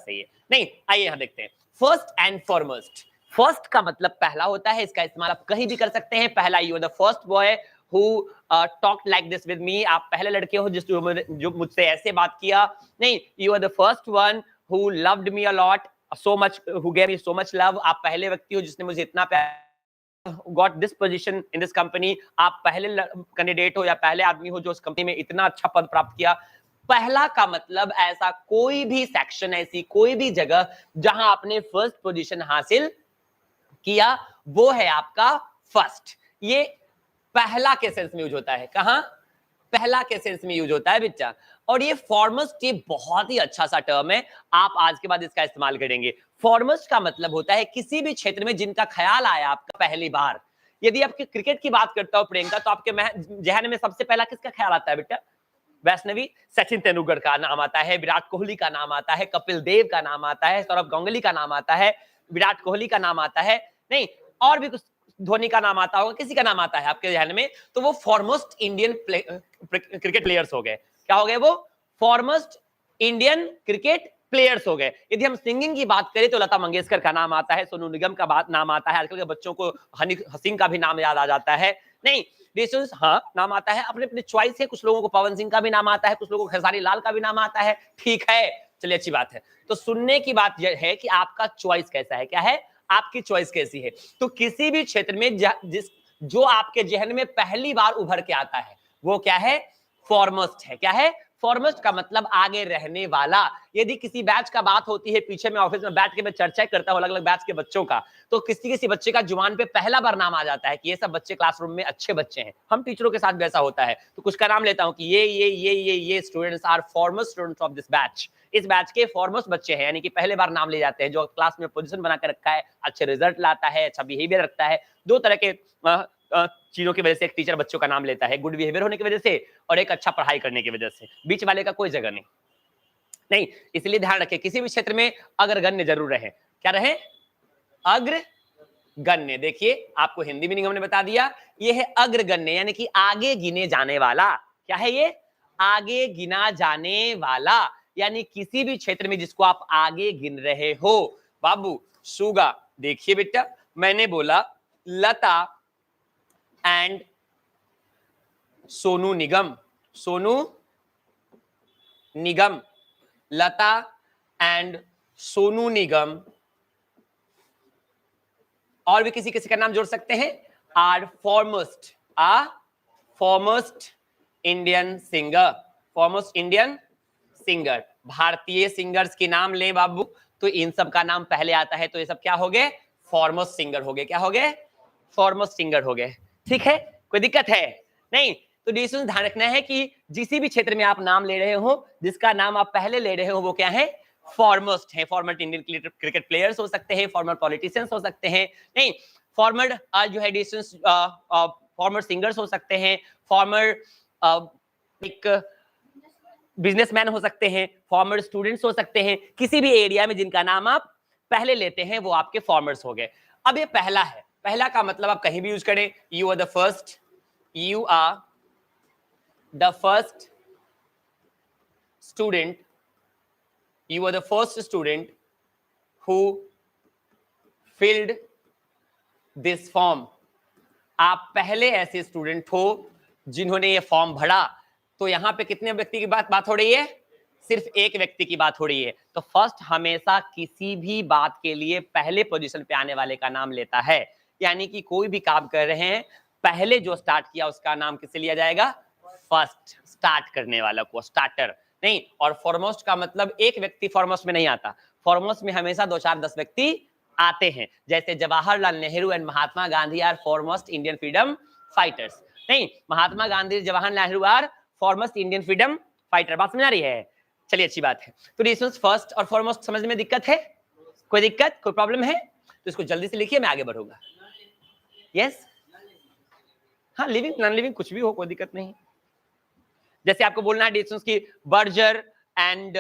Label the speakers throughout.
Speaker 1: सही है। नहीं, आइए यहां देखते हैं। फर्स्ट एंड फॉरमोस्ट, फर्स्ट का मतलब पहला होता है, इसका इस्तेमाल आप कहीं भी कर सकते हैं। पहला, you are the first boy who talked like this with me, आप पहले लड़के हो जो मुझसे ऐसे बात किया। नहीं, you are the first one who loved me a lot so much, who gave me so much love, आप पहले व्यक्ति हो जिसने मुझे इतना प्यार, got this position in this company, आप पहले कैंडिडेट हो या पहले आदमी हो जो उस कंपनी में इतना अच्छा पद प्राप्त किया। पहला का मतलब ऐसा कोई भी सेक्शन, ऐसी कोई भी जगह जहां आपने फर्स्ट पोजीशन हासिल किया, वो है आपका फर्स्ट। ये पहला के सेंस में यूज होता है। कहां? पहला के सेंस में यूज होता है बच्चा। और ये फॉरमोस्ट, ये बहुत ही अच्छा सा टर्म है, आप आज के बाद इसका इस्तेमाल करेंगे। फॉरमोस्ट का मतलब होता है किसी भी क्षेत्र में जिनका ख्याल आया आपका पहली बार। यदि आपके क्रिकेट की बात करता हूं प्रियंका, तो आपके जहन में सबसे पहला किसका ख्याल आता है बेटा? वैष्णवी, सचिन तेंदुलकर का नाम आता है, विराट कोहली का नाम आता है, कपिल देव का नाम आता है, सौरभ गांगुली का नाम आता है, विराट कोहली का नाम आता है, नहीं और भी कुछ, धोनी का नाम आता होगा, किसी का नाम आता है आपके ध्यान में, तो वो फॉरमोस्ट इंडियन क्रिकेट प्लेयर्स हो गए। क्या हो गए वो? फॉरमोस्ट इंडियन क्रिकेट प्लेयर्स हो गए। यदि हम सिंगिंग की बात करें तो लता मंगेशकर का नाम आता है, सोनू निगम का नाम आता है, आजकल के बच्चों को हनी सिंह का भी नाम याद आ जाता है। नहीं, हाँ नाम आता है, अपने अपने चॉइस है, कुछ लोगों को पवन सिंह का भी नाम आता है, कुछ लोगों को खेसारी लाल का भी नाम आता है, ठीक है, चलिए अच्छी बात है। तो सुनने की बात यह है कि आपका चॉइस कैसा है, क्या है आपकी चॉइस कैसी है। तो किसी भी क्षेत्र में जो आपके जहन में पहली बार उभर के आता है वो क्या है? फॉरमोस्ट है। क्या है? फॉरमोस्ट का मतलब आगे रहने वाला। यदि किसी बैच का बात होती है, पीछे में ऑफिस में बैठ के मैं चर्चा करता हूं अलग अलग बैच के बच्चों का, तो किसी किसी बच्चे का जुबान पे पहला बार नाम आ जाता है कि ये सब बच्चे क्लासरूम में अच्छे बच्चे हैं। हम टीचरों के साथ भी ऐसा होता है, तो कुछ का नाम लेता हूं कि ये students are foremost students of this batch, इस बैच के फॉरमोस्ट बच्चे हैं, यानी कि पहले बार नाम ले जाते हैं, जो क्लास में पोजीशन बना के रखा है, अच्छे रिजल्ट लाता है, अच्छा बिहेवियर रखता है। दो तरह के चीजों की वजह से एक टीचर बच्चों का नाम लेता है, गुड बिहेवियर होने की वजह से और एक अच्छा पढ़ाई करने की वजह से, बीच वाले का कोई जगह नहीं। नहीं, इसलिए ध्यान रखें किसी भी क्षेत्र में अग्रगण्य जरूर रहे। क्या रहे? अग्रगण्य। देखिए आपको हिंदी मीनिंग हमने बता दिया, ये है अग्रगण्य, यानी कि आगे गिने जाने वाला। क्या है ये? आगे गिना जाने वाला, यानी किसी भी क्षेत्र में जिसको आप आगे गिन रहे हो। बाबू सुगा, देखिए बेटा मैंने बोला लता एंड सोनू निगम, सोनू निगम, लता एंड सोनू निगम, और भी किसी किसी का नाम जोड़ सकते हैं, are foremost Indian singer, foremost Indian singer. भारतीय सिंगर्स के नाम लें बाबू तो इन सब का नाम पहले आता है, तो ये सब क्या हो गए? फॉरमोस्ट सिंगर हो गए। क्या हो गए? फॉरमोस्ट सिंगर हो गए। ठीक है, कोई दिक्कत है? नहीं, तो डिसीजन ध्यान रखना है कि जिस भी क्षेत्र में आप नाम ले रहे हो, जिसका नाम आप पहले ले रहे हो वो क्या है? फॉरमोस्ट है। फॉर्मर इंडियन क्रिकेट प्लेयर्स हो सकते हैं, फॉर्मर पॉलिटिशियंस हो सकते हैं, नहीं फॉर्मर जो है डिसीजन फॉर्मर सिंगर्स हो सकते हैं, फॉर्मर एक बिजनेसमैन हो सकते हैं, फॉर्मर स्टूडेंट्स हो सकते हैं, किसी भी एरिया में जिनका नाम आप पहले लेते हैं वो आपके फॉर्मर्स हो गए। अब ये पहला है, पहला का मतलब आप कहीं भी यूज करें, you are the first, you are the first student, you are the first student who filled this form, आप पहले ऐसे स्टूडेंट हो जिन्होंने ये फॉर्म भरा। तो यहां पे कितने व्यक्ति की बात हो रही है? सिर्फ एक व्यक्ति की बात हो रही है। तो फर्स्ट हमेशा किसी भी बात के लिए पहले पोजीशन पे आने वाले का नाम लेता है, यानी कि कोई भी काम कर रहे हैं पहले जो स्टार्ट किया उसका नाम किसे लिया जाएगा? फर्स्ट, स्टार्ट करने वाला को स्टार्टर। नहीं, और फॉरमोस्ट का मतलब एक व्यक्ति फॉरमोस्ट में नहीं आता, फॉरमोस्ट में हमेशा 2 4 10 व्यक्ति आते हैं। जैसे Jawaharlal Nehru and Mahatma Gandhi are foremost Indian freedom fighters. नहीं, Mahatma Gandhi Jawaharlal Nehru are foremost Indian freedom fighter. बात समझ आ रही है? चलिए अच्छी बात है। तो रीजंस फर्स्ट और फॉरमोस्ट समझने में दिक्कत है? कोई दिक्कत, कोई प्रॉब्लम है तो इसको जल्दी से लिखिए, मैं आगे बढ़ूंगा। यस, हाँ लिविंग नॉन लिविंग कुछ भी हो, कोई दिक्कत नहीं। जैसे आपको बोलना है डिस्टेंस की बर्जर एंड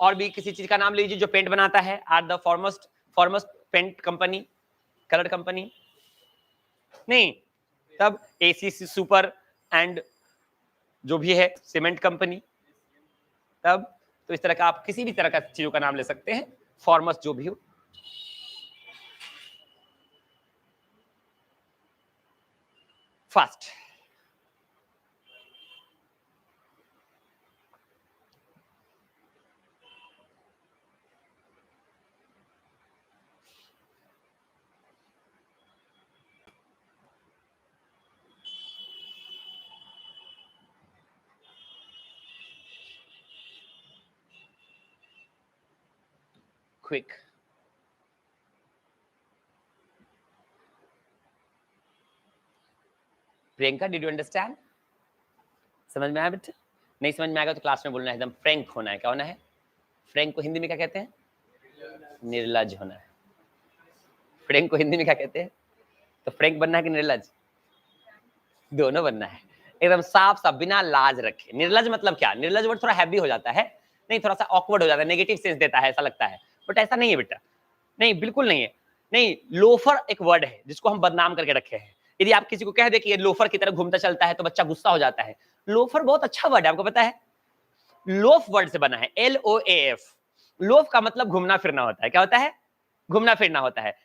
Speaker 1: और भी किसी चीज का नाम लीजिए जो पेंट बनाता है, are the foremost paint company, colour company. नहीं, तब एसीसी सुपर एंड जो भी है सीमेंट कंपनी। तब तो इस तरह का आप किसी भी तरह का चीजों का नाम ले सकते हैं, फॉर्मस जो भी हो। Fast, quick, Priyanka did you understand? समझ में आया बेटा? नहीं समझ में आएगा तो क्लास में बोलना है, एकदम फ्रैंक होना है। क्या होना है? फ्रैंक को हिंदी में क्या कहते हैं? निर्लज होना है। फ्रैंक को हिंदी में क्या कहते हैं? तो फ्रैंक बनना है कि निर्लज? दोनों बनना है, एकदम साफ साफ बिना लाज रखे। निर्लज मतलब क्या? निर्लज वर्ड थोड़ा हैवी हो जाता है, नहीं थोड़ा सा ऑकवर्ड हो जाता है, नेगेटिव सेंस देता है, ऐसा लगता है, बट ऐसा नहीं है बेटा, नहीं बिल्कुल नहीं है। नहीं, लोफर एक वर्ड है जिसको हम बदनाम करके रखे हैं। यदि आप किसी को कह दे कि ये लोफर की तरह घूमता चलता है तो बच्चा गुस्सा हो जाता है। लोफर बहुत अच्छा वर्ड है, आपको पता है? लोफ वर्ड से बना है, LOAF। लोफ का मतलब घूमना फिरना होता है। क्या होता है? घूमना फिरना होता है।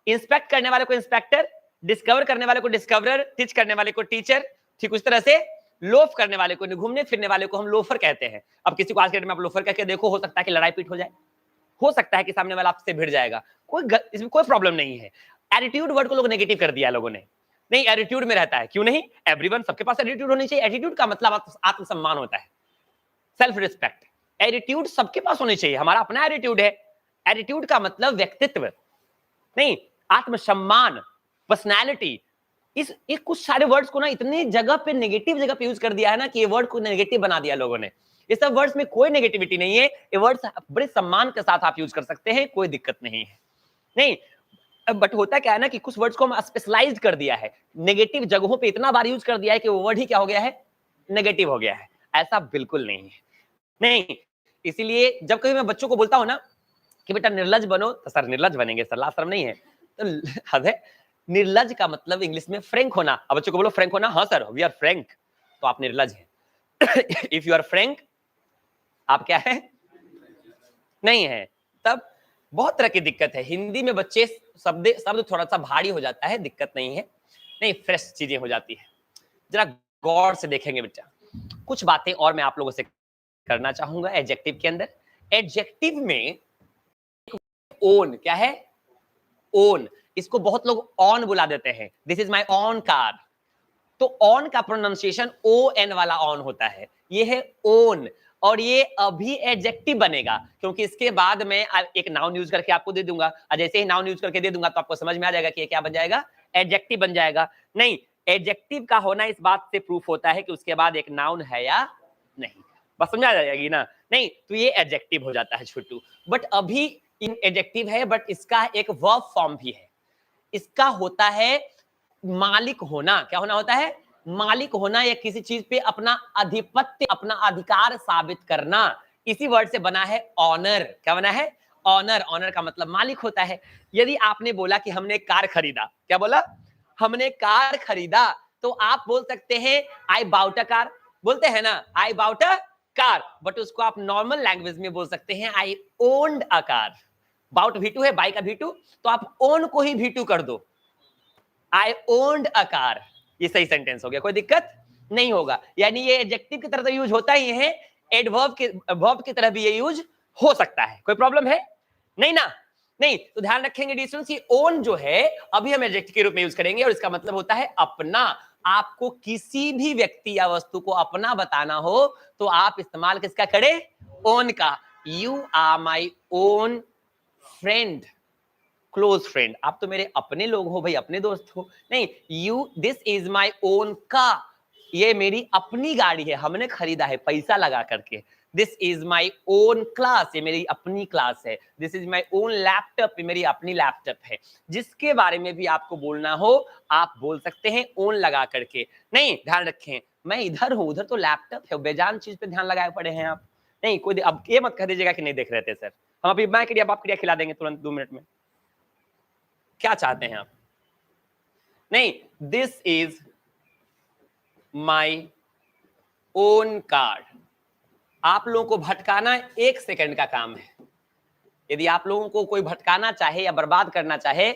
Speaker 1: इंस्पेक्ट करने वाले को इंस्पेक्टर, डिस्कवर करने वाले को डिस्कवरर, टीच करने वाले को टीचर। ठीक उस तरह से लोफ करने वाले को, घूमने फिरने वाले को हम लोफर कहते हैं। अब किसी को आज के डेट में आप लोफर कहकर देखो, हो सकता है कि लड़ाई पीट हो जाए, हो सकता है कि सामने वाला आपसे भिड़ जाएगा, इसमें कोई प्रॉब्लम नहीं है। एटीट्यूड वर्ड को लोग नेगेटिव कर दिया लोगों ने, नहीं एटीट्यूड में रहता है, क्यों नहीं? एवरीवन, सबके पास एटीट्यूड होनी चाहिए। एटीट्यूड का मतलब आत्मसम्मान होता है, सेल्फ रिस्पेक्ट। एटीट्यूड सबके पास होनी चाहिए, हमारा अपना एटीट्यूड है। एटीट्यूड का मतलब व्यक्तित्व, नहीं आत्मसम्मान, पर्सनैलिटी। इस कुछ सारे वर्ड्स को ना इतनी जगह पे नेगेटिव जगह पे यूज कर दिया है ना कि ये वर्ड को नेगेटिव बना दिया लोगों ने। ये सब वर्ड्स में कोई नेगेटिविटी नहीं है, ये वर्ड्स बड़े सम्मान के साथ आप यूज कर सकते हैं, कोई दिक्कत नहीं है। नहीं, बट होता क्या है ना कि कुछ वर्ड्स को हम स्पेशलाइज कर दिया है, नेगेटिव जगहों पे इतना बार यूज कर दिया है कि वो वर्ड ही क्या हो गया है? नेगेटिव हो गया है। ऐसा बिल्कुल नहीं है। नहीं, इसीलिए जब कभी मैं बच्चों को बोलता हूं ना कि बेटा निर्लज बनो, तो सर निर्लज बनेंगे सर, लाज शर्म नहीं है? तो हद है। निर्लज का मतलब इंग्लिश में फ्रैंक होना। अब बच्चों को बोलो फ्रैंक होना, हाँ सर वी आर फ्रैंक, तो आप निर्लज हैं। इफ यू आर फ्रैंक, आप क्या है? नहीं है। तब बहुत तरह की दिक्कत है हिंदी में, बच्चे शब्द थोड़ा सा भारी हो जाता है, दिक्कत नहीं है, नहीं फ्रेश चीजें हो जाती है। जरा गौर से देखेंगे बेटा, कुछ बातें और मैं आप लोगों से करना चाहूंगा एडजेक्टिव के अंदर। एडजेक्टिव में ओन क्या है? ओन, इसको बहुत लोग ऑन बुला देते हैं, this is my on car. तो ऑन का प्रोनाउंसिएशन ON वाला ऑन होता है, ये है ओन। और ये अभी एडजेक्टिव बनेगा, क्योंकि इसके बाद मैं एक नाउन यूज करके आपको दे दूंगा, और जैसे ही नाउन यूज करके दे दूंगा तो आपको समझ में आ जाएगा कि ये क्या बन जाएगा? एडजेक्टिव बन जाएगा। नहीं, एडजेक्टिव का होना इस बात से प्रूफ होता है कि उसके बाद एक नाउन है या नहीं, बस समझ आ जाएगी ना? नहीं तो ये एडजेक्टिव हो जाता है छोटू। बट अभी इन एडजेक्टिव है, बट इसका एक वर्ब फॉर्म भी है। इसका होता है मालिक होना। क्या होना होता है? मालिक होना, या किसी चीज पे अपना आधिपत्य, अपना अधिकार साबित करना। इसी वर्ड से बना है ऑनर। क्या बना है? ऑनर। ऑनर का मतलब मालिक होता है। यदि आपने बोला कि हमने कार खरीदा, क्या बोला? हमने कार खरीदा, तो आप बोल सकते हैं आई बाउट अ कार, बोलते हैं ना I bought a car, but उसको आप नॉर्मल लैंग्वेज में बोल सकते हैं I owned a car. Bought V2 है, बाई का V2, तो आप ओन को ही V2 कर दो, आई ओन्ड अ कार, ये सही सेंटेंस हो गया, कोई दिक्कत नहीं होगा। यानी ये एडजेक्टिव की तरह तो यूज होता ही है, वर्ब की तरह भी ये यूज हो सकता है, कोई प्रॉब्लम है नहीं ना? नहीं तो ध्यान रखेंगे डिस्टेंस की ओन जो है अभी हम एडजेक्टिव के रूप में यूज करेंगे, और इसका मतलब होता है अपना। आपको किसी भी व्यक्ति या वस्तु को अपना बताना हो तो आप इस्तेमाल किसका करें? ओन का। You are my own friend, close friend, आप तो मेरे अपने लोग हो भाई, अपने दोस्त हो। नहीं, this is my own car, ये मेरी अपनी गाड़ी है, हमने खरीदा है पैसा लगा करके। This is my own class, ये मेरी अपनी क्लास है। This is my own laptop, ये मेरी अपनी लैपटॉप है। जिसके बारे में भी आपको बोलना हो आप बोल सकते हैं ओन लगा करके। नहीं, ध्यान रखें, मैं इधर हूं, उधर तो लैपटॉप है, बेजान चीज पे ध्यान लगाए पड़े हैं आप। नहीं कोई, अब ये मत कह दीजिएगा कि नहीं देख रहे थे सर, हम अभी मैं क्रिया बाप क्रिया खिला देंगे तुरंत 2 मिनट में। क्या चाहते हैं आप? नहीं, this is my own car, आप लोगों को भटकाना 1 सेकंड का काम है। यदि आप लोगों को कोई भटकाना चाहे या बर्बाद करना चाहे,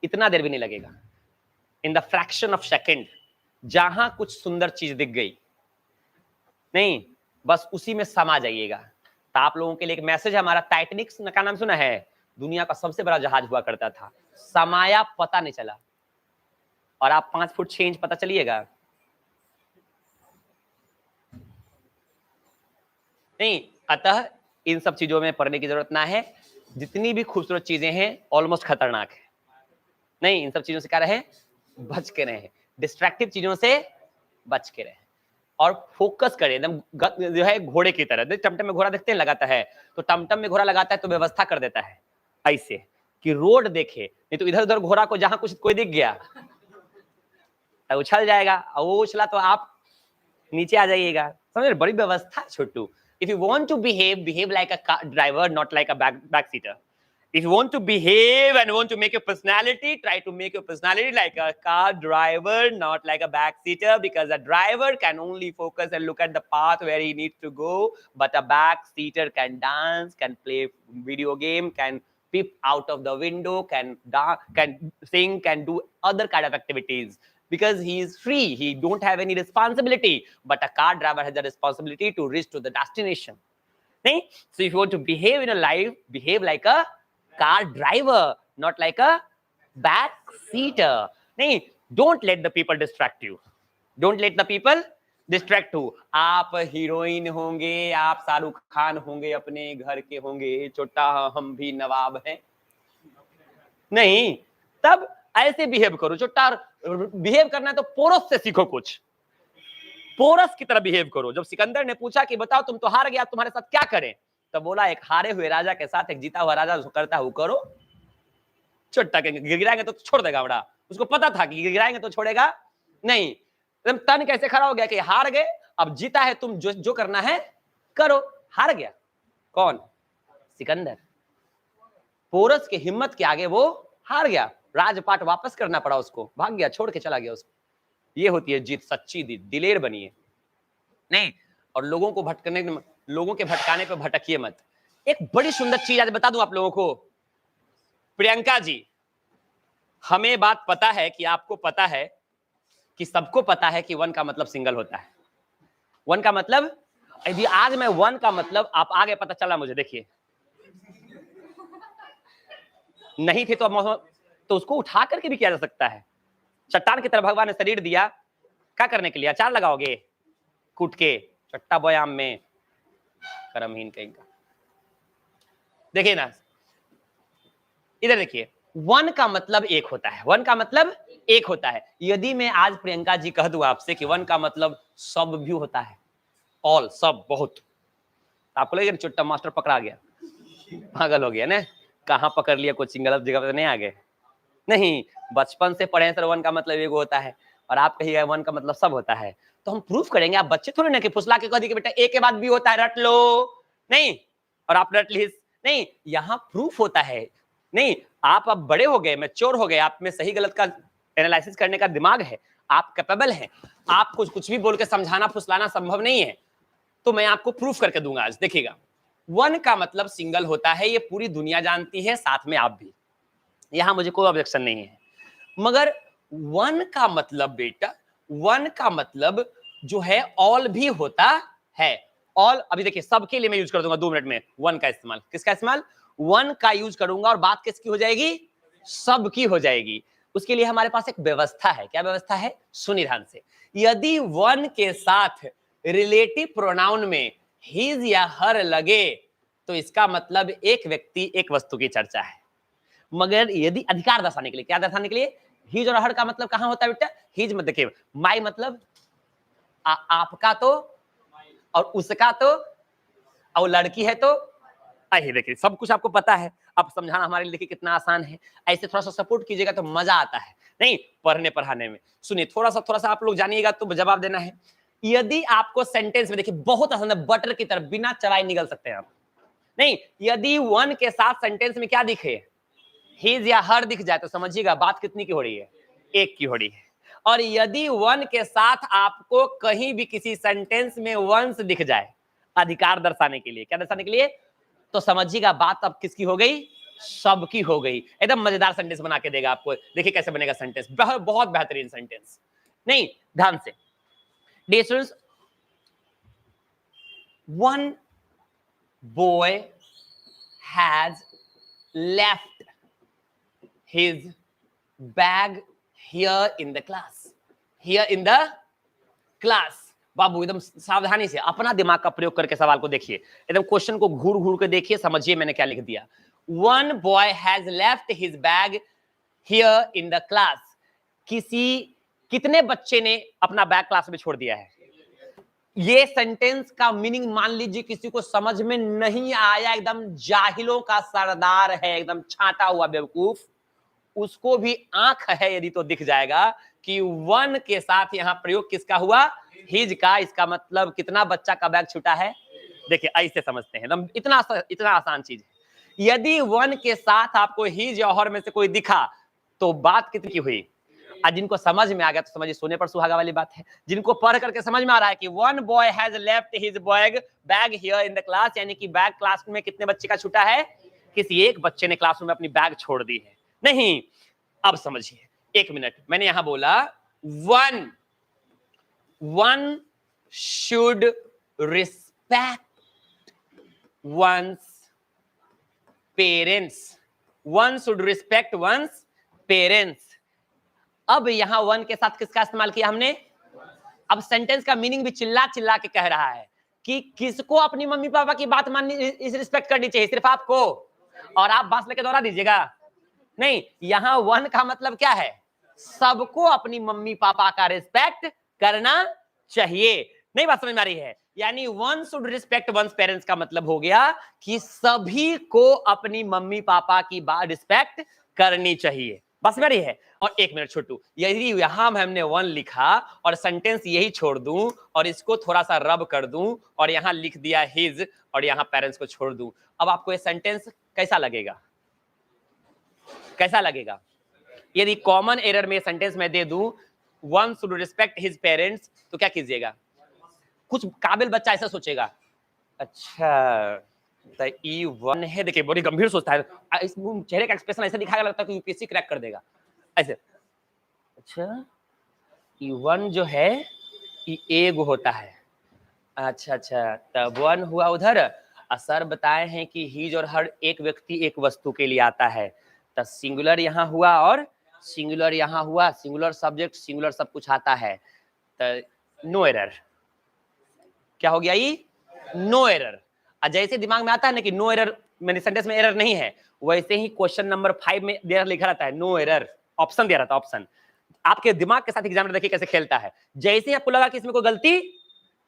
Speaker 1: इतना देर भी नहीं लगेगा। In the fraction of second, जहां कुछ सुंदर चीज दिख गई, नहीं बस उसी में समा जाइएगा। तो आप लोगों के लिए एक मैसेज है हमारा। टाइटैनिक का नाम सुना है? दुनिया का सबसे बड़ा जहाज हुआ करता था, समाया पता नहीं चला, और आप 5 फुट 6 इंच पता चलिएगा नहीं। अतः इन सब चीजों में पढ़ने की जरूरत ना है। जितनी भी खूबसूरत चीजें हैं ऑलमोस्ट खतरनाक है। नहीं, इन सब चीजों से क्या रहे, बच के रहे। डिस्ट्रैक्टिव चीजों से बच के रहे और फोकस करें एकदम जो है घोड़े की तरह। टमटम में घोड़ा देखते हैं लगाता है, तो टमटम में घोड़ा लगाता है तो व्यवस्था कर देता है ऐसे कि रोड देखे, नहीं तो इधर उधर घोड़ा को जहां कुछ कोई दिख गया तो उछल जाएगा, और वो उछला तो आप नीचे आ जाइएगा। समझ रहे? बड़ी व्यवस्था है छोटू। If you want to behave like a car driver, not like a backseater. If you want to behave and want to make your personality, try to make your personality like a car driver, not like a backseater, because a driver can only focus and look at the path where he needs to go, but a backseater can dance, can play video game, can peep out of the window, can dance, can sing, can do other kind of activities. Because he is free, he don't have any responsibility, but a car driver has the responsibility to reach to the destination. Nahin? So if you want to behave in a life, behave like a car driver, not like a back seater. Nahin? Don't let the people distract you. Don't let the people distract you. आप heroine होंगे, आप शाहरुख खान होंगे, अपने घर के होंगे, छोटा हम भी नवाब हैं, नहीं तब ऐसे बिहेव करो। छोटा बिहेव करना है तो पोरस से सीखो, कुछ पोरस की तरह बिहेव करो। जब सिकंदर ने पूछा कि बताओ तुम तो हार गया, तुम्हारे साथ क्या करें, तब बोला एक हारे हुए राजा के साथ एक जीता हुआ राजा जो करता है वो करो। छोटा के गिराएंगे तो छोड़ देगा बड़ा, उसको पता था कि गिराएंगे तो छोड़ेगा नहीं। एकदम तन कैसे खड़ा हो गया कि हार गए, अब जीता है, तुम जो करना है करो। हार गया कौन? सिकंदर। पोरस की हिम्मत के आगे वो हार गया, राजपाट वापस करना पड़ा उसको, भाग गया, छोड़ के चला गया उसको। ये होती है जीत, सच्ची जीत। दिलेर बनिए नहीं, और लोगों को भटकने, लोगों के भटकाने पे भटकिए मत। एक बड़ी सुंदर चीज आज बता दूं आप लोगों को। प्रियंका जी, हमें बात पता है कि आपको पता है कि सबको पता है कि वन का मतलब सिंगल होता है। वन का मतलब, यदि आज मैं वन का मतलब आप आगे पता चला मुझे, देखिए नहीं थे तो उसको उठा करके भी किया जा सकता है। चट्टान की तरह भगवान ने शरीर दिया, क्या करने के लिए? अचार लगाओगे कूट के चट्टा बयाम में, कर्महीन कहीं का। देखिए ना, इधर देखिए, वन का मतलब एक होता है। वन का मतलब एक होता है। यदि मैं आज प्रियंका जी कह दूं आपसे कि वन का मतलब सब भी होता है, ऑल, सब, बहुत, आपको लगेगा चुट्टा मास्टर पकड़ा गया, पागल हो गया ना, कहां पकड़ लिया, कोचिंग गलत जगह पे नहीं आ गए। नहीं, बचपन से पढ़े सर वन का मतलब एक होता है, और आप कहिएगा वन का मतलब सब होता है, तो हम प्रूफ करेंगे। आप बच्चे थोड़े ना कि फुसला के कह दी कि बेटा ए के बाद बी होता है, रट लो, नहीं, और आप रट ली नहीं, यहाँ प्रूफ होता है। नहीं, आप अब बड़े हो गए, मैच्योर हो गए, आप में सही गलत का एनालिसिस करने का दिमाग है, आप कैपेबल हैं, आपको कुछ भी बोल के समझाना फुसलाना संभव नहीं है, तो मैं आपको प्रूफ करके दूंगा आज। देखिएगा, वन का मतलब सिंगल होता है, ये पूरी दुनिया जानती है, साथ में आप भी, यहां मुझे कोई ऑब्जेक्शन नहीं है। मगर वन का मतलब बेटा, वन का मतलब जो है ऑल भी होता है। ऑल, अभी देखिए, सबके लिए मैं यूज कर दूंगा 2 मिनट में वन का इस्तेमाल। किसका इस्तेमाल? वन का यूज करूंगा, और बात किसकी हो जाएगी? सबकी हो जाएगी। उसके लिए हमारे पास एक व्यवस्था है। क्या व्यवस्था है? सुनिए ध्यान से। यदि वन के साथ रिलेटिव प्रोनाउन में हिज या हर लगे तो इसका मतलब एक व्यक्ति एक वस्तु की चर्चा है। मगर यदि अधिकार दर्शाने के लिए, क्या दर्शाने के लिए? हिज और हर का मतलब कहां होता है बेटा? हिज मत देखिए, माई मतलब आपका तो, और उसका तो, और लड़की है तो, आई देखिए सब कुछ आपको पता है। अब समझाना हमारे लिए देखिए कितना आसान है। ऐसे थोड़ा सा सपोर्ट कीजिएगा तो मजा आता है, नहीं पढ़ने पढ़ाने में। सुनिए, थोड़ा सा आप लोग जानिएगा तो जवाब देना है। यदि आपको सेंटेंस में, देखिए बहुत आसान है, बटर की तरफ बिना चबाए निकल सकते हैं आप। नहीं, यदि वन के साथ सेंटेंस में क्या दिखे? हिज या हर दिख जाए तो समझिएगा बात कितनी की हो रही है? एक की हो रही है। और यदि वन के साथ आपको कहीं भी किसी सेंटेंस में वंस दिख जाए अधिकार दर्शाने के लिए। क्या दर्शाने के लिए? तो समझिएगा बात अब किसकी हो गई? सबकी हो गई। एकदम मजेदार सेंटेंस बना के देगा आपको। देखिए कैसे बनेगा सेंटेंस, बहुत बेहतरीन सेंटेंस। नहीं, ध्यान से। Dear students, one boy has left his bag here in the class. Here in the class. बाबू एकदम सावधानी से अपना दिमाग का प्रयोग करके सवाल को देखिए, एकदम क्वेश्चन को घूर घूर के देखिए, समझिए मैंने क्या लिख दिया। One boy has left his bag here in the class. कितने बच्चे ने अपना बैग क्लास में छोड़ दिया है? ये सेंटेंस का मीनिंग मान लीजिए किसी को समझ में नहीं आया, एकदम जाहिलों का सरदार है, एकदम छाटा हुआ बेवकूफ, उसको भी आंख है यदि तो दिख जाएगा कि वन के साथ यहां प्रयोग किसका हुआ? हिज का। इसका मतलब कितना बच्चा का बैग छूटा है? देखिए ऐसे समझते हैं, इतना आसान चीज है। यदि वन के साथ आपको हिज या हर में से कोई दिखा तो बात कितनी की हुई? आज जिनको समझ में आ गया तो समझिए सोने पर सुहागा वाली बात है। जिनको पढ़ करके समझ में आ रहा है कि one boy has left his bag here in the class, यानी कि बैग क्लास में कितने बच्चे का छूटा है? किसी एक बच्चे ने क्लासरूम में अपनी बैग छोड़ दी है। नहीं, अब समझिए, एक मिनट, मैंने यहां बोला one should respect one's parents. One should respect one's parents. अब यहां वन के साथ किसका इस्तेमाल किया हमने? अब सेंटेंस का मीनिंग भी चिल्ला चिल्ला के कह रहा है कि किसको अपनी मम्मी पापा की बात माननी, इस रिस्पेक्ट करनी चाहिए? सिर्फ आपको। और आप बांस लेके दोहरा दीजिएगा। नहीं, यहां वन का मतलब क्या है? सबको अपनी मम्मी पापा का रिस्पेक्ट करना चाहिए। नहीं बात समझ में आ रही है? यानी one should respect one's parents का मतलब हो गया कि सभी को अपनी मम्मी पापा की बात रिस्पेक्ट करनी चाहिए। बस मेरी है। और एक मिनट छोटू, यदि यहां हमने वन लिखा और सेंटेंस यही छोड़ दूं और इसको थोड़ा सा रब कर दूं और यहां लिख दिया हिज और यहां पेरेंट्स को छोड़ दूं, अब आपको ये सेंटेंस कैसा लगेगा? कैसा लगेगा? यदि कॉमन एरर में सेंटेंस में दे दूं one should respect his parents, तो क्या कीजिएगा? कुछ काबिल बच्चा ऐसा सोचेगा, अच्छा तो ई वन है, देखिए बड़ी गंभीर सोचता है, इस चेहरे का एक्सप्रेशन ऐसे दिखाएगा, लगता है कि यूपीएससी क्रैक कर देगा ऐसे। अच्छा ई वन जो है ई एग होता है। अच्छा तब वन हुआ उधर। सर बताए हैं कि हिज और हर एक व्यक्ति एक वस्तु के लिए आता है, तो सिंगुलर यहाँ हुआ और सिंगुलर यहाँ हुआ, सिंगुलर सब्जेक्ट सिंगुलर सब कुछ आता है, तो नो एरर। क्या हो गया? ये नो एरर। जैसे दिमाग में आता है ना कि नो एरर, मैंने सेंटेंस में एरर नहीं है, वैसे ही क्वेश्चन नंबर 5 में लिखा रहता है नो एरर, ऑप्शन दिया रहता है। ऑप्शन आपके दिमाग के साथ एग्जामिनर देखिए कैसे खेलता है। जैसे ही आपको लगा कि इसमें कोई गलती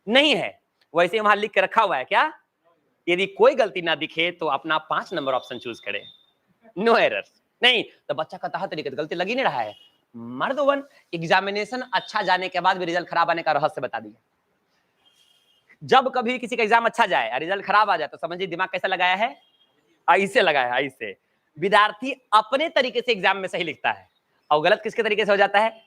Speaker 1: नहीं है, वैसे ही वहां लिख के रखा हुआ है क्या? यदि कोई गलती ना दिखे तो अपना 5 नंबर ऑप्शन चूज करें, नो एरर। नहीं तो बच्चा का तहा तरीके से गलती लगी नहीं रहा है, मार दो वन। एग्जामिनेशन अच्छा जाने के बाद भी रिजल्ट खराब आने का रहस्य बता दिया। जब कभी किसी का एग्जाम अच्छा जाए और रिजल्ट खराब आ जाए तो समझिए दिमाग कैसा लगाया है? ऐसे लगाया है, ऐसे। विद्यार्थी अपने तरीके से एग्जाम में सही लिखता है और गलत किसके तरीके से हो जाता है?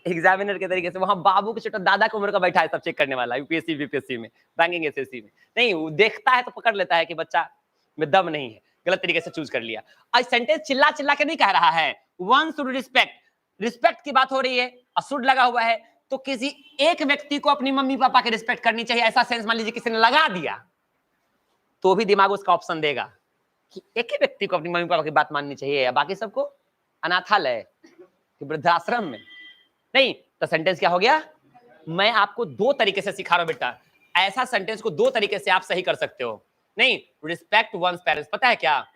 Speaker 1: एग्जामिनर के तरीके से। वहां बाबू के छोटा दादा की उम्र का बैठा है सब चेक करने वाला, यूपीएससी बीपीएससी में, बैंकिंग एसएससी में। नहीं, वो देखता है तो पकड़ लेता है कि बच्चा में दम नहीं है, गलत तरीके से चूज कर लिया। आज सेंटेंस चिल्ला चिल्ला के नहीं कह रहा है वन शुड रिस्पेक्ट, रिस्पेक्ट की बात हो रही है और शुड लगा हुआ है, तो किसी एक व्यक्ति को अपनी मम्मी पापा की रिस्पेक्ट करनी चाहिए, ऐसा सेंस मान लीजिए किसी ने लगा दिया तो भी दिमाग उसका ऑप्शन देगा कि एक ही व्यक्ति को अपनी मम्मी पापा की बात माननी चाहिए या बाकी सबको अनाथालय कि वृद्धाश्रम में। नहीं तो सेंटेंस क्या हो गया? मैं आपको दो तरीके से सिखा रहा हूं बेटा, ऐसा सेंटेंस को दो तरीके से आप सही कर सकते हो। नहीं, रिस्पेक्ट वंस पेरेंट्स, पता है क्या?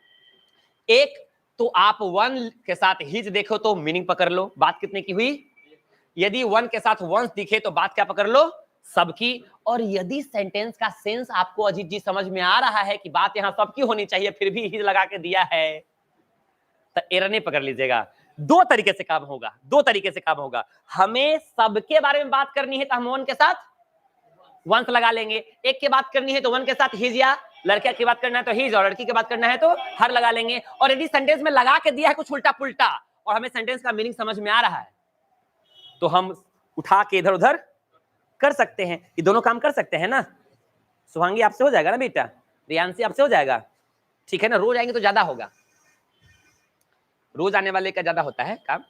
Speaker 1: एक तो आप वन के साथ हिज देखो तो मीनिंग पकड़ लो, बात कितने की हुई। यदि वन के साथ वंस दिखे तो बात क्या पकड़ लो? सबकी। और यदि सेंटेंस का सेंस आपको अजीत जी समझ में आ रहा है कि बात यहां सबकी होनी चाहिए, फिर भी हिज लगा के दिया है, तो एरर नहीं पकड़ लीजिएगा। दो तरीके से काम होगा, दो तरीके से काम होगा। हमें सबके बारे में बात करनी है तो हम वन के साथ वंस लगा लेंगे, एक की बात करनी है तो वन के साथ हिज, या लड़के की बात करना है तो हिज और लड़की की बात करना है तो हर लगा लेंगे। और यदि सेंटेंस में लगा के दिया है कुछ उल्टा पुल्टा और हमें सेंटेंस का मीनिंग समझ में आ रहा है तो हम उठा के इधर उधर कर सकते हैं, ये दोनों काम कर सकते हैं ना। सुहांगी आपसे हो जाएगा ना बेटा, रियांशी आपसे हो जाएगा, ठीक है ना। रोज आएंगे तो ज्यादा होगा, रोज आने वाले का ज्यादा होता है काम।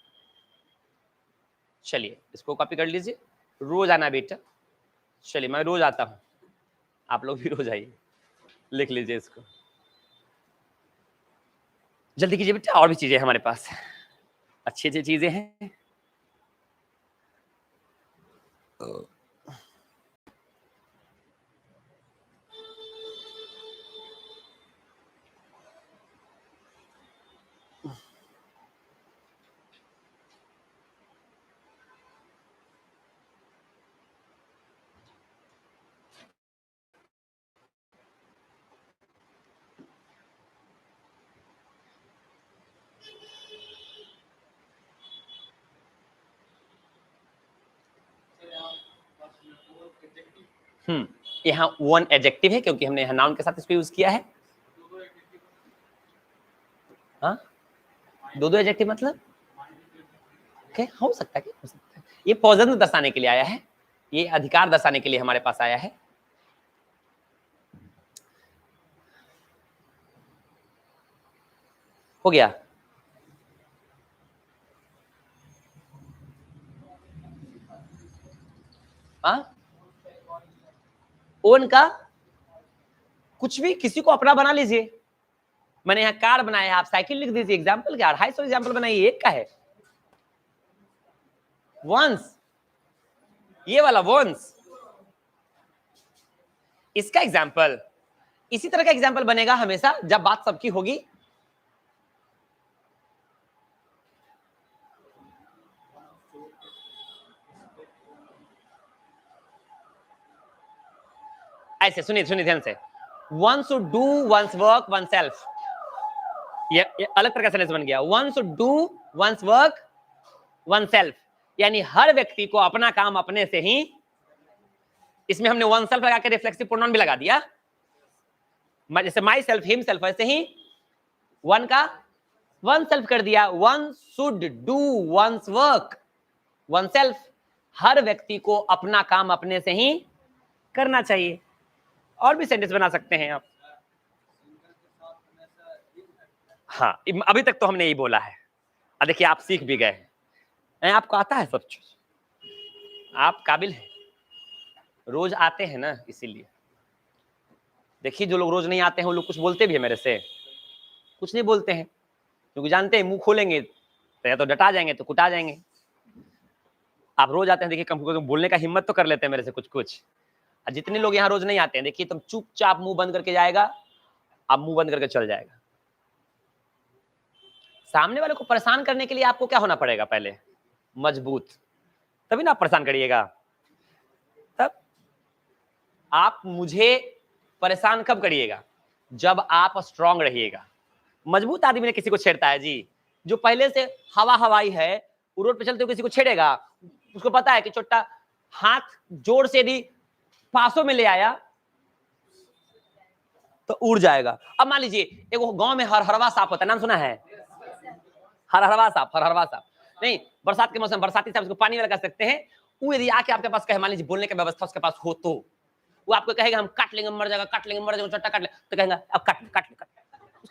Speaker 1: चलिए इसको कॉपी कर लीजिए, रोज आना बेटा। चलिए मैं रोज आता हूँ, आप लोग भी रोज आइए, लिख लीजिए इसको, जल्दी कीजिए बेटा। और भी चीजें हमारे पास अच्छी अच्छी चीजें हैं। यहाँ वन एडजेक्टिव है क्योंकि हमने यहाँ नाउन के साथ इसको यूज किया है। हाँ, दो एडजेक्टिव मतलब ओके, हो सकता है, हो सकता है। ये पॉजिटिव दर्शाने के लिए आया है, ये अधिकार दर्शाने के लिए हमारे पास आया है। हो गया। ओन का कुछ भी, किसी को अपना बना लीजिए। मैंने यहाँ कार बनाया है, आप साइकिल लिख दीजिए। एग्जाम्पल क्या, 250 एग्जाम्पल बनाइए, एक का है वंस, ये वाला वंस, इसका एग्जाम्पल। इसी तरह का एग्जाम्पल बनेगा हमेशा जब बात सबकी होगी। ऐसे सुनिए सुनिए ध्यान से, one should do one's work oneself, ये अलग तरह का सेंटेंस बन गया। One should do one's work oneself, यानी हर व्यक्ति को अपना काम अपने से ही, इसमें हमने वन सेल्फ लगा के रिफ्लेक्सिव प्रोनाउन भी लगा दिया, जैसे माई सेल्फ, हिम सेल्फ, ऐसे ही वन का वन सेल्फ कर दिया। One should do one's work oneself, हर व्यक्ति को अपना काम अपने से ही करना चाहिए। और भी सेंटेंस बना सकते हैं आप। हाँ, अभी तक तो हमने यही बोला है। अब देखिए आप सीख भी गए हैं, आपको आता है सब चीज, आप काबिल हैं, रोज आते हैं ना, इसीलिए। देखिए जो लोग रोज नहीं आते हैं वो लोग कुछ बोलते भी है मेरे से, कुछ नहीं बोलते हैं, क्योंकि जानते हैं मुंह खोलेंगे तो या तो डटा जाएंगे तो कुटा जाएंगे। आप रोज आते हैं, देखिए कम से कम बोलने का हिम्मत तो कर लेते हैं मेरे से कुछ कुछ। जितने लोग यहाँ रोज नहीं आते हैं, देखिए तुम चुपचाप मुंह बंद करके जाएगा, आप मुंह बंद करके चल जाएगा। सामने वाले को परेशान करने के लिए आपको क्या होना पड़ेगा, पहले मजबूत, तभी ना आप परेशान करिएगा। तब आप मुझे परेशान कब करिएगा, जब आप स्ट्रांग रहिएगा। मजबूत आदमी ने किसी को छेड़ता है जी, जो पहले से हवा हवाई है, वो रोड पे चलते हुए किसी को छेड़ेगा, उसको पता है कि छोटा हाथ जोर से यदि पासों में ले आया तो उड़ जाएगा। अब मान लीजिए एक गांव में हरहरवा सांप होता है, नाम सुना है? हरहरवा सांप, हरहरवा सांप नहीं, बरसात के मौसम बरसाती सांप, उसको पानी वाला कह सकते हैं। वो यदि आके आपके पास कहे, मान लीजिए बोलने की व्यवस्था उसके पास हो, तो वो आपको कहेगा हम काट लेंगे, मर जाएगा, काट लेंगे, मर जाएगा, चट्टा काट ले, तो कहेगा अब काट काट काट,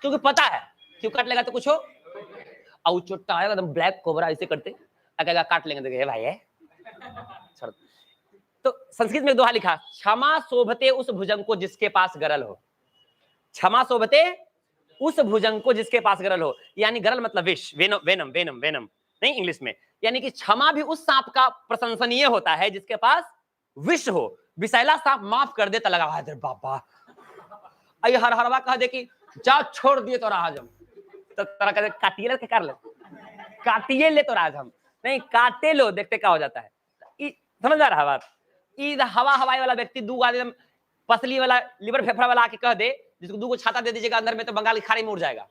Speaker 1: क्योंकि पता है क्यों काट लेगा तो कुछ हो। और वो चोट्टा आएगा एकदम ब्लैक कोबरा ऐसे करते, कहेगा काट लेंगे, तो भाई है। तो संस्कृत में दोहा लिखा, क्षमा शोभते उस भुजंग को जिसके पास गरल हो। क्षमा शोभते उस भुजंग को जिसके पास गरल हो, यानी गरल मतलब विष, वेनम वेनम वेनम वेनम नहीं इंग्लिश में, यानी कि क्षमा भी उस सांप का प्रशंसनीय होता है जिसके पास विष हो। विषैला सांप माफ कर दे तो लगा हाय बाबा, अये हर हरवा कह दे कि जा छोड़ दिए तो राजम, तो तरह कहते काटिए के कर ले, काटिए ले तो राजम नहीं, काटे लो, देखते क्या हो जाता है। समझ आ रहा बात? हवा हवाई वाला व्यक्ति दू एकदम पसली वाला लिवर फेफड़ा वाला आके कह दे, जिसको दू को छाता दे दीजिएगा अंदर में तो बंगाल की खाड़ी में उड़ जाएगा,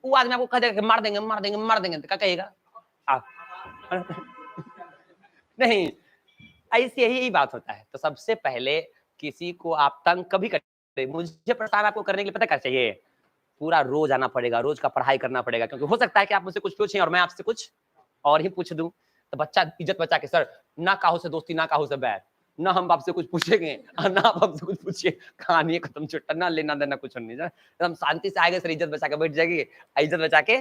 Speaker 1: वो आदमी आपको कह देगा मार देंगे मार देंगे मार देंगे, तो क्या कहेगा? नहीं, ऐसी यही बात होता है। तो सबसे पहले किसी को आप तंग कभी करते, मुझे परेशान आपको करने के लिए पता क्या चाहिए, पूरा रोज आना पड़ेगा, रोज का पढ़ाई करना पड़ेगा, क्योंकि हो सकता है कि आप मुझसे कुछ पूछें और मैं आपसे कुछ और ही पूछ दूं, तो बच्चा इज्जत बचा के सर ना काहू से दोस्ती ना काहू से बैर, ना हम आपसे कुछ पूछेंगे और ना आप हमसे कुछ पूछिए, कहानी खत्म, छुट्टा, ना लेना देना कुछ नहीं। हम शांति से आएंगे, सर इज्जत बचा के बैठ जाएगी, इज्जत बचा के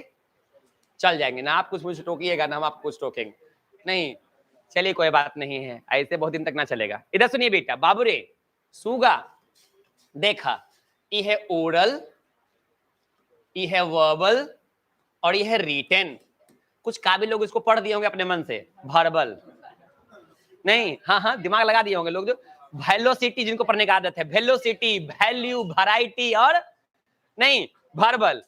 Speaker 1: चल जाएंगे, ना आप कुछ मुझे टोकिएगा ना हम आपको कुछ टोकेंगे। नहीं, चलिए कोई बात नहीं है, ऐसे बहुत दिन तक ना चलेगा। इधर सुनिए बेटा, बाबू रे सूगा, देखा ये है ओरल, ये है वर्बल और ये है रिटन। कुछ काबिल लोग इसको पढ़ दिए होंगे अपने मन से, वर्बल नहीं, हाँ हाँ दिमाग लगा दिए होंगे लोग, जो वेलोसिटी जिनको पढ़ने का आदत है, वेलोसिटी, वैल्यू, वैरायटी और नहीं वर्बल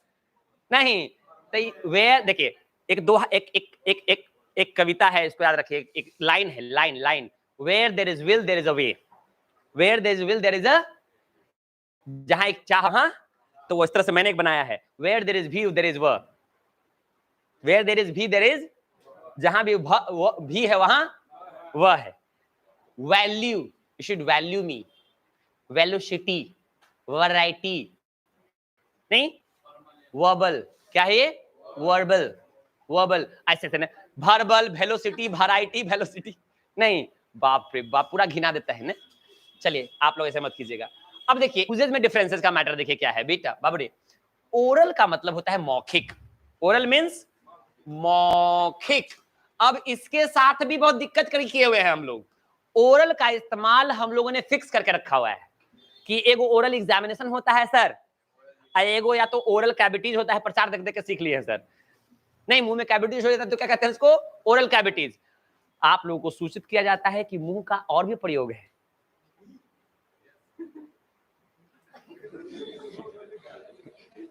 Speaker 1: नहीं। तो वे देखिए एक दो एक एक एक एक एक कविता है, इसको याद रखिए, एक लाइन है, line where there is will there is a way, where there is will there is a, जहां एक चाह, हाँ तो वो इस तरह से मैंने एक बनाया है, where there is view there is व, वेयर देयर इज भी देयर इज, जहां भी भी है वहां वह है। Value, you should value me, velocity, variety नहीं, वर्बल, क्या है ये, वर्बल, वर्बल ऐसे ना, वर्बल, वेलोसिटी, वैरायटी, वेलोसिटी नहीं, बाप रे बाप पूरा घिना देता है ना। चलिए आप लोग ऐसे मत कीजिएगा। अब देखिए यूजेज में डिफरेंसेस का मैटर देखिए क्या है बेटा बाबरे। ओरल का मतलब होता है मौखिक, ओरल मींस मौखिक। अब इसके साथ भी बहुत दिक्कत किए हुए हैं हम लोग। ओरल का इस्तेमाल हम लोगों ने फिक्स करके रखा हुआ है कि एगो ओरल एग्जामिनेशन होता है सर, एगो या तो ओरल कैविटीज होता है, प्रचार देख देख के सीख लिए हैं सर, नहीं मुंह में कैविटीज हो जाता है तो क्या कहते हैं इसको, ओरल कैविटीज। आप लोगों को सूचित किया जाता है कि मुंह का और भी प्रयोग है।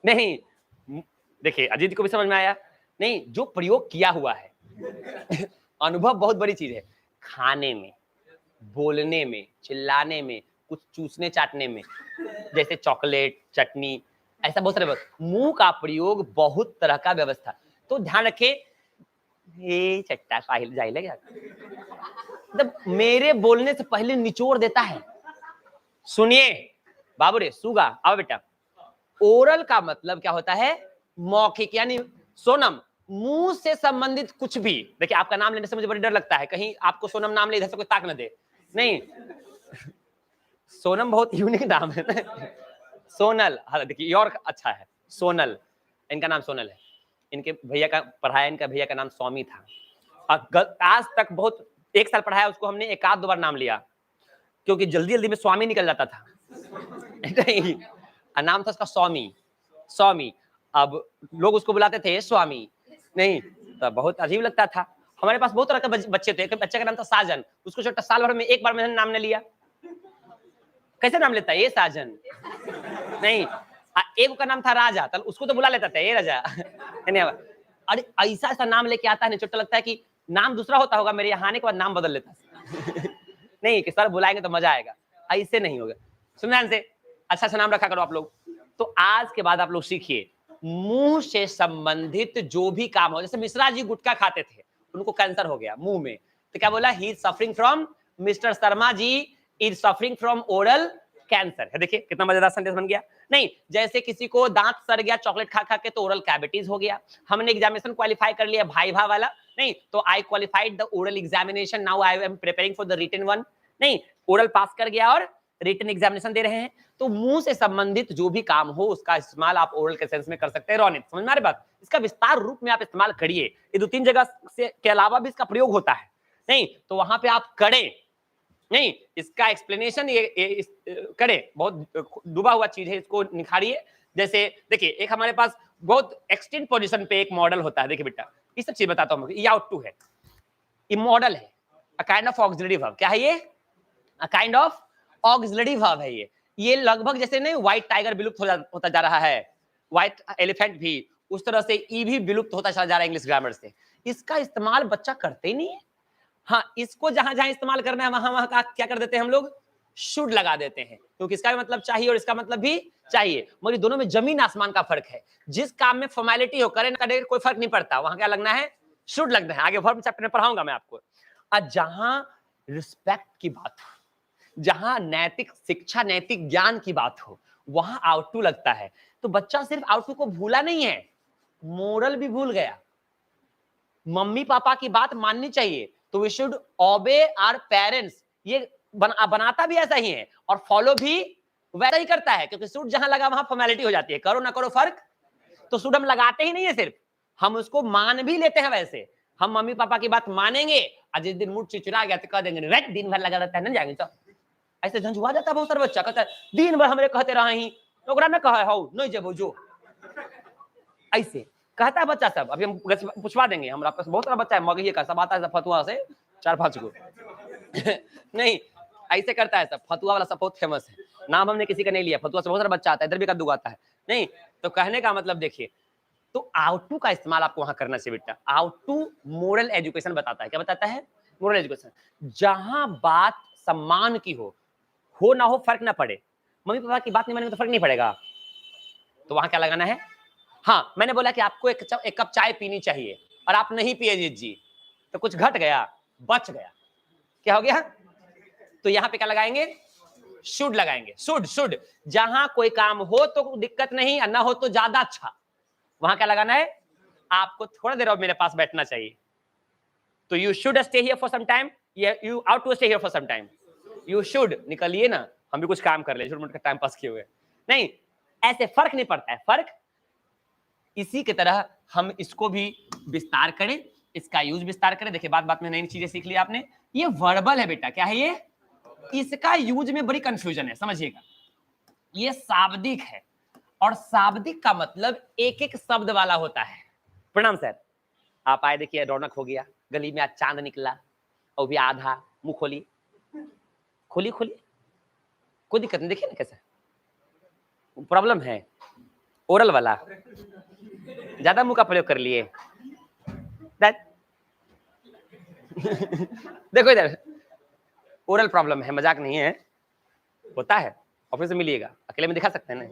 Speaker 1: नहीं देखिए अजीत को भी समझ में आया, नहीं जो प्रयोग किया हुआ है अनुभव बहुत बड़ी चीज है, खाने में, बोलने में, चिल्लाने में, कुछ चूसने चाटने में, जैसे चॉकलेट, चटनी, ऐसा बहुत सारे, मुंह का प्रयोग बहुत तरह का व्यवस्था। तो ध्यान रखे, ये चट्टा साहिल जाहिल है क्या, मतलब मेरे बोलने से पहले निचोड़ देता है। सुनिए बाबू रे सूगा, आओ बेटा, ओरल का मतलब क्या होता है, मौखिक, यानी सोनम, मुंह से संबंधित कुछ भी। देखिए आपका नाम लेने से मुझे बड़ी डर लगता है, कहीं आपको सोनम नाम ले इधर से कोई ताक न दे, नहीं सोनम बहुत यूनिक नाम है ना। सोनल, हाँ देखिए और अच्छा है, सोनल, इनका नाम सोनल है, इनके भैया का पढ़ाया, इनका भैया का नाम स्वामी था, आज तक बहुत, एक साल पढ़ाया उसको हमने, एक आध दो बार नाम लिया क्योंकि जल्दी जल्दी में स्वामी निकल जाता था नहीं, नाम था उसका स्वामी, स्वामी। अब लोग उसको बुलाते थे स्वामी, नहीं तो बहुत अजीब लगता था। हमारे पास बहुत तरह के बच्चे थे, बच्चे का नाम था साजन, उसको छोटा साल भर में एक बार मैंने नाम ने लिया, कैसे नाम लेता है ये साजन, नहीं एक का नाम था राजा, तो उसको तो बुला लेता था ये राजा अरे ऐसा ऐसा नाम लेके आता है, छोटा लगता है कि नाम दूसरा होता होगा, मेरे यहाँ आने के बाद नाम बदल लेता नहीं कि सर बुलाएंगे तो मजा आएगा, ऐसे नहीं होगा। सुन से अच्छा सा नाम रखा करो आप लोग। तो आज के बाद आप लोग सीखिए, मुंह से संबंधित जो भी काम हो, जैसे मिश्रा जी गुटखा खाते थे, उनको कैंसर हो गया मुंह में, तो क्या बोला, he is suffering from, mister Sharma ji is suffering from oral cancer है। देखिए कितना मजेदार सेंटेंस बन गया। नहीं जैसे किसी को दांत सड़ गया चॉकलेट खा खा के, तो ओरल कैविटीज हो गया। हमने एग्जामिनेशन क्वालिफाई कर लिया भाई वाला, नहीं तो I qualified the oral examination, now I am preparing for the written one, नहीं ओरल पास कर गया और रिटन एग्जामिनेशन दे रहे हैं। तो मुंह से संबंधित जो भी काम हो उसका इस्तेमाल आप ओरल के सेंस में कर सकते हैं। रोनित समझ में आ रही बात, इसका विस्तार रूप में आप इस्तेमाल करिए, ये दो तीन जगह से के अलावा भी इसका प्रयोग होता है, नहीं तो वहां पे आप करें, नहीं इसका एक्सप्लेनेशन ये करें, बहुत डूबा हुआ चीज है, इसको निखारिए। जैसे देखिए एक हमारे पास बहुत एक्सटेंट पोजीशन पे एक मॉडल होता है, देखिए बेटा ये सब चीज बताता हूं, ये आउट टू है, ये मॉडल है, a kind of auxiliary verb, क्या है ये, a kind of auxiliary verb है ये लगभग जैसे नहीं व्हाइट टाइगर विलुप्त होता जा रहा है, व्हाइट एलिफेंट भी, उस तरह से ई भी विलुप्त होता चला जा रहा है इंग्लिश ग्रामर से। इसका इस्तेमाल बच्चा करते ही नहीं है। हाँ इसको जहां जहां इस्तेमाल करना है वहां वहां का क्या कर देते हैं हम लोग, शुड लगा देते हैं, क्योंकि इसका भी मतलब चाहिए और इसका मतलब भी चाहिए, मगर दोनों में जमीन आसमान का फर्क है। जिस काम में फॉर्मेलिटी हो, करे ना करे कोई फर्क नहीं पड़ता, वहां क्या लगना है, शुड लगना है। आगे वर्ब चैप्टर में पढ़ाऊंगा मैं आपको। और जहां रिस्पेक्ट की बात हो, जहां नैतिक शिक्षा, नैतिक ज्ञान की बात हो, वहां आउट टू लगता है। तो बच्चा सिर्फ आउट टू को भूला नहीं है, मोरल भी भूल गया। मम्मी पापा की बात माननी चाहिए, तो we should obey our parents, ये बनाता भी ऐसा ही है और फॉलो भी वैसा ही करता है, क्योंकि सूट जहां लगा वहां फॉर्मेलिटी हो जाती है, करो ना करो फर्क। तो सूट हम लगाते ही नहीं है सिर्फ, हम उसको मान भी लेते हैं। वैसे हम मम्मी पापा की बात मानेंगे और जिस दिन मूड चिड़चिड़ा गया तो कह देंगे दिन भर लगा रहता है, नहीं जाएंगे तो ऐसे झंझुआ जाता है बहुत सारा बच्चा, कहता है दिन भर हमरे कहते रहा ही तो ओकरा ना कहे हो नहीं जब जो ऐसे कहता है बच्चा सब। अभी हम पूछवा देंगे, हमारा पास बहुत सारा बच्चा है मगही का, सब आता है सब फतुआ से 4-5 को नहीं ऐसे करता है सब। फतुआ वाला सब बहुत फेमस है, नाम हमने किसी का नहीं लिया, फतुआ से बहुत सारा बच्चा आता है, इधर भी कद्दू आता है। नहीं तो कहने का मतलब देखिए, तो आउट टू का इस्तेमाल आपको वहां करना चाहिए बेटा। आउट टू मोरल एजुकेशन बताता है, क्या बताता है? मोरल एजुकेशन, जहां बात सम्मान की हो ना हो फर्क ना पड़े, मम्मी पापा की बात नहीं मानेंगे तो फर्क नहीं पड़ेगा, तो वहां क्या लगाना है? हाँ मैंने बोला कि आपको एक कप चाय पीनी चाहिए और आप नहीं पिए जीत जी, तो कुछ घट गया, बच गया, क्या हो गया? तो यहां पे क्या लगाएंगे? शुड लगाएंगे। शुड जहां कोई काम हो तो दिक्कत नहीं, ना हो तो ज्यादा अच्छा, वहां क्या लगाना है? आपको थोड़ा देर और मेरे पास बैठना चाहिए, तो you should stay here for some time, you ought to stay here for some time, you should निकलिए ना, हम भी कुछ काम कर ले, छोटे मोटे टाइम पास किए हुए नहीं, ऐसे फर्क नहीं पड़ता है। फर्क इसी की तरह हम इसको भी विस्तार करें, इसका यूज विस्तार करें। देखिए बात बात में नई चीजें सीख ली आपने। ये वर्बल है बेटा, क्या है ये? इसका यूज में बड़ी कंफ्यूजन है, समझिएगा। ये शाब्दिक है और शाब्दिक का मतलब एक एक शब्द वाला होता है। प्रणाम सर, आप आए, देखिए रौनक हो गया, गली में आज चांद निकला, और भी आधा मुंह खोली खोली खोली, कोई दिक्कत नहीं, देखिए ना कैसे प्रॉब्लम है, ओरल वाला ज्यादा मुंह का प्रयोग कर लिए देखो इधर, ओरल प्रॉब्लम है, मजाक नहीं है, होता है, ऑफिस में मिलिएगा, अकेले में दिखा सकते हैं ना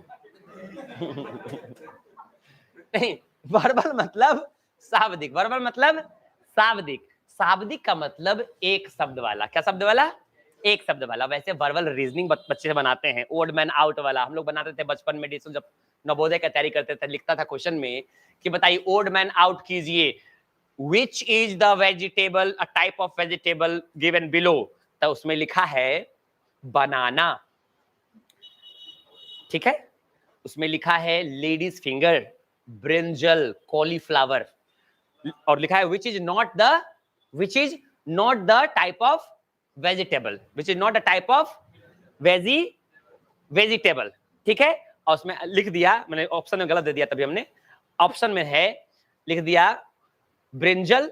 Speaker 1: नहीं, वर्बल मतलब शाब्दिक, वर्बल मतलब शाब्दिक, शाब्दिक का मतलब एक शब्द वाला। क्या शब्द वाला? एक शब्द वाला। वैसे वर्बल रीजनिंग बच्चे बनाते हैं, ओड मैन आउट वाला हम लोग बनाते थे बचपन में, जब नवोदय की तैयारी करते थे, लिखता था क्वेश्चन में कि बताइए ओड मैन आउट कीजिए, which is the vegetable, a type of vegetable given below, तो उसमें लिखा है बनाना, ठीक है, उसमें लिखा है लेडीज फिंगर, ब्रिंजल, कॉलीफ्लावर, और लिखा है which is not the type of vegetable, which is not a type of vegetable, ठीक है। और उसमें लिख दिया, मैंने ऑप्शन में गलत दे दिया, तभी हमने ऑप्शन में है लिख दिया ब्रिंजल,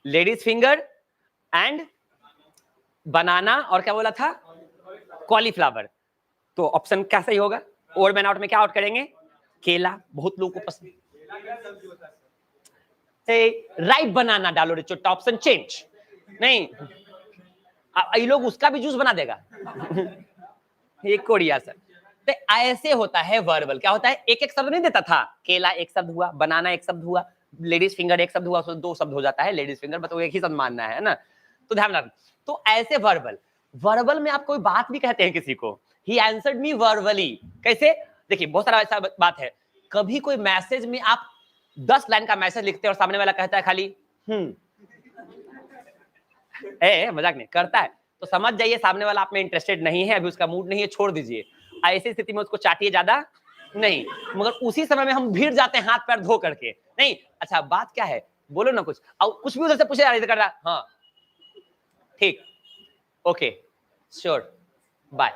Speaker 1: लेडीज फिंगर एंड बनाना, और क्या बोला था? कॉलीफ्लावर। तो ऑप्शन क्या सही होगा? ओड मैन आउट में क्या आउट करेंगे? केला, बहुत लोगों को पसंद, राइट बनाना डालो रे चुट्टा, ऑप्शन चेंज नहीं, ये लोग उसका भी जूस बना देगा ये कोड़िया सर। तो ऐसे होता है वर्बल, क्या होता है? एक एक शब्द नहीं देता था, केला एक शब्द हुआ, बनाना एक शब्द हुआ, लेडीज फिंगर एक शब्द हुआ, उसमें 2 शब्द हो जाता है, लेडीज फिंगर मतलब एक ही शब्द मानना है ना, तो ध्यान रखना। तो ऐसे वर्बल, वर्बल में आप कोई बात भी कहते हैं किसी को, ही आंसर्ड मी वर्बली, कैसे? देखिए बहुत सारा ऐसा बात है, कभी कोई मैसेज में आप 10 लाइन का मैसेज लिखते हैं और सामने वाला कहता है खाली मजाक नहीं करता है, तो समझ जाइए सामने वाला आप में इंटरेस्टेड नहीं है, अभी उसका मूड नहीं है, छोड़ दीजिए। ऐसी स्थिति में उसको चाटिए ज्यादा नहीं, मगर उसी समय में हम भीड़ जाते हैं हाथ पैर धो करके, नहीं अच्छा बात क्या है, बोलो ना कुछ, और कुछ भी उधर से पूछे कर रहा, हाँ ठीक, ओके, श्योर, बाय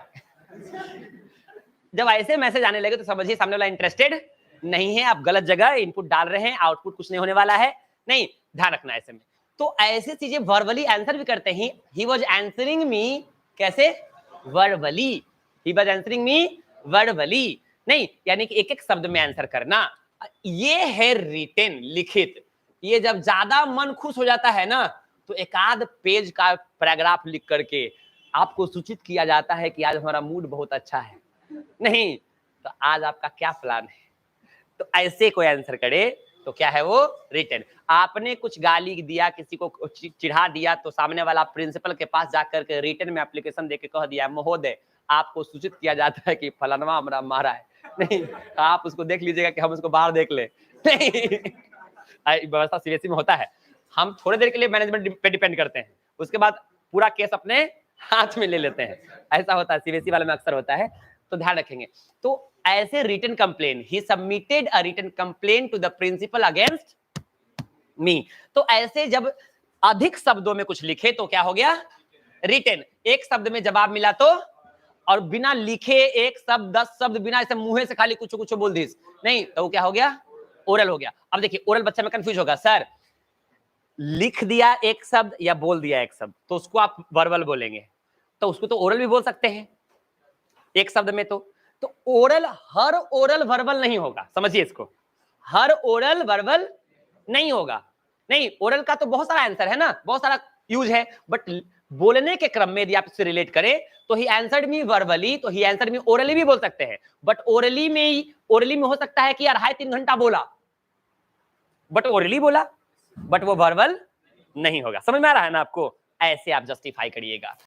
Speaker 1: जब ऐसे मैसेज आने लगे तो समझिए सामने वाला इंटरेस्टेड नहीं है, आप गलत जगह इनपुट डाल रहे हैं, आउटपुट कुछ नहीं होने वाला है, नहीं, ध्यान रखना ऐसे में। तो ऐसी चीजें वर्बली आंसर भी करते हैं, ही वाज आंसरिंग मी, कैसे? Verbally, he was answering me verbally, नहीं यानी कि एक एक शब्द में आंसर करना, ये है रिटेन, लिखित। ये जब ज्यादा मन खुश हो जाता है ना, तो एक आध पेज का पैराग्राफ लिख करके आपको सूचित किया जाता है कि आज हमारा मूड बहुत अच्छा है, नहीं तो आज आपका क्या प्लान है, तो ऐसे कोई आंसर करे तो क्या है वो? रिटन। आपने कुछ गाली दिया, किसी को चिढ़ा दिया, तो सामने वाला प्रिंसिपल के पास जाकर के रिटन में एप्लीकेशन देके कह दिया, महोदय आपको सूचित किया जाता है कि फलानवा हमारा मारा है, नहीं आप उसको देख लीजिएगा कि हम उसको बाहर देख ले, नहीं व्यवस्था सीबीएसई में होता है, हम थोड़ी देर के लिए मैनेजमेंट पे डिपेंड करते हैं, उसके बाद पूरा केस अपने हाथ में ले लेते हैं, ऐसा होता है, सीबीएसई वाले में अक्सर होता है, तो ध्यान रखेंगे। तो ऐसे written complaint, he submitted a written complaint to the principal against me. तो ऐसे जब अधिक शब्दों में कुछ लिखे तो क्या हो गया, रिटन। एक शब्द में जवाब मिला तो, और बिना लिखे एक शब्द 10 शब्द बिना ऐसे मुंह से खाली कुछ कुछ बोल दी नहीं, तो वो क्या हो गया, ओरल हो गया। अब देखिए ओरल बच्चा में कंफ्यूज होगा, सर लिख दिया एक शब्द या बोल दिया एक शब्द तो उसको आप वर्बल बोलेंगे, तो उसको तो ओरल भी बोल सकते हैं एक शब्द में। तो ओरल, हर ओरल वर्बल नहीं होगा, समझिए इसको, हर ओरल वर्बल नहीं होगा। नहीं, ओरल का तो बहुत सारा आंसर है ना, बहुत सारा यूज है, बट बोलने के क्रम में यदि आप इससे रिलेट करें तो ही आंसर्ड मी वर्बली, तो ही आंसर्ड मी ओरली भी बोल सकते हैं। बट ओरली में हो सकता है कि 2.5-3 घंटा बोला, बट ओरली बोला, बट वो वर्बल नहीं होगा। समझ में आ रहा है ना आपको, ऐसे आप जस्टिफाई करिएगा।